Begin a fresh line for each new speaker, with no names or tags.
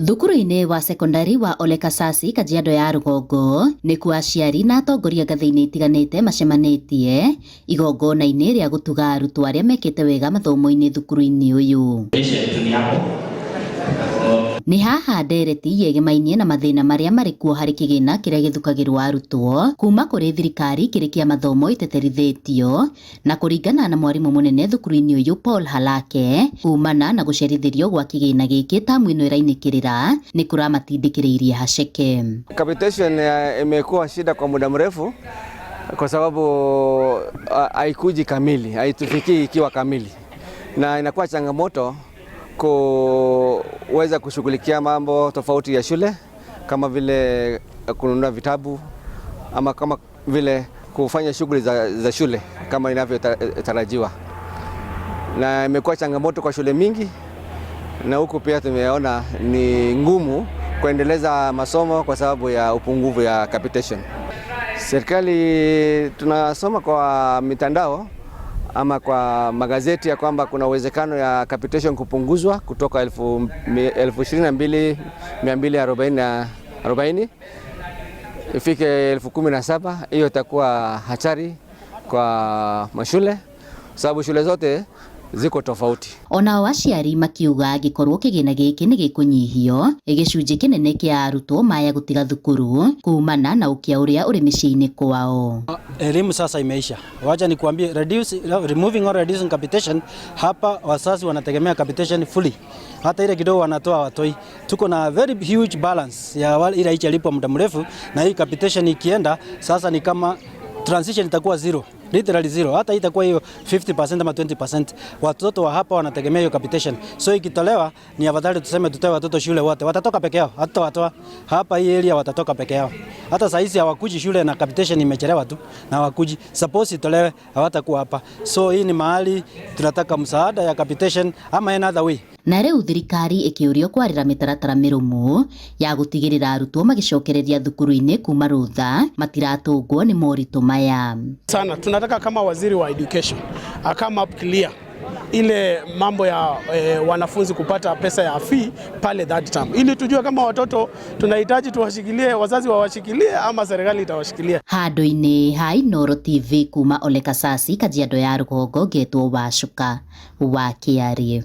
Thukuru-inĩ wa sekondari wa Ole Kasasi Kajiado ya Rugongo nĩ kuo aciari na atongoria ngathĩ-inĩ itiganĩte macemanĩtie igongona-inĩ rĩa gũtuga arutwo arĩa mekĩte wega mathomo-inĩ thukuru-inĩ ũyũ. Nĩ haha ndereti yegemainie na mathĩna marĩa marĩ kuo harĩ kĩgĩna kĩrĩa gĩthukagĩrwo arutwo kuma kũrĩ thirikari kĩrĩ kĩa mathomo iteterithĩtio na kũringana na mwarimũ mũnene thukuru-inĩ ũyũ Paul Halake, kumana na gũcerithĩrio gwa kĩgĩna gĩkĩ tamu ĩno ĩrainĩkĩrĩra nĩ kũramatindĩkĩrĩirie haceke.
Capitation imekuwa shida kwa muda mrefu kwa sababu haikuji kamili, haitufikii ikiwa kamili na inakuwa changamoto kuweza kushughulikia mambo tofauti ya shule kama vile kununua vitabu ama kama vile kufanya shughuli za shule kama inavyotarajiwa, na imekuwa changamoto kwa shule mingi, na huku pia tumeona ni ngumu kuendeleza masomo kwa sababu ya upungufu ya capitation. Serikali tunasoma kwa mitandao ama kwa magazeti ya kwamba kuna uwezekano ya capitation kupunguzwa kutoka 22,240 ifike 17,000. Hiyo itakuwa hatari kwa mashule sababu shule zote ziko tofauti.
Ona aciari makiuga gikorwo kĩgĩna gĩkĩ nĩ gĩkũnyihio gĩcunjĩ kĩnene kĩa arutwo maya gũtiga thukuru kumana na ũkĩa ũrĩa ũrĩ mĩciĩ-inĩ kwao.
Elimu sasa imeisha. Wacha nikwambie, removing or reducing capitation, hapa wazazi wanategemea capitation fully. Hata ile kidogo wanatoa watoi. Tuko na very huge balance ya ile ilipwa muda mrefu, na hii capitation ikienda sasa ni kama transition itakuwa zero, literally zero. Hata itakuwa hiyo 50% ama 20%. Watoto wa hapa wanategemea hiyo capitation. So ikitolewa ni afadhali tuseme tutoe watoto shule wote. Watatoka peke yao. Hata watoa hapa hii area watatoka peke yao. Hata saa hizi hawakuji shule na capitation imechelewa tu na hawakuji. Suppose itolewe hawatakuwa hapa. So hii ni mahali tunataka msaada ya capitation ama another way.
Na rĩu thirikari ĩkĩũrio kwarĩra mĩtaratara mĩrũmu ya gũtigĩrĩra arutwo magicokereria thukuru-inĩ kuma rũtha matiratũngwo nĩ moritũ maya.
Sana tunataka kama waziri wa education come up clear ile mambo ya wanafunzi kupata pesa ya fee pale that term, ili tujue kama watoto tunahitaji tuwashikilie, wazazi wawashikilie ama serikali itawashikilia.
Handũ-inĩ ha Inooro TV kuma Ole Kasasi Kajiado ya Rugongo, ngetwo Wacuka wa Kĩarĩ.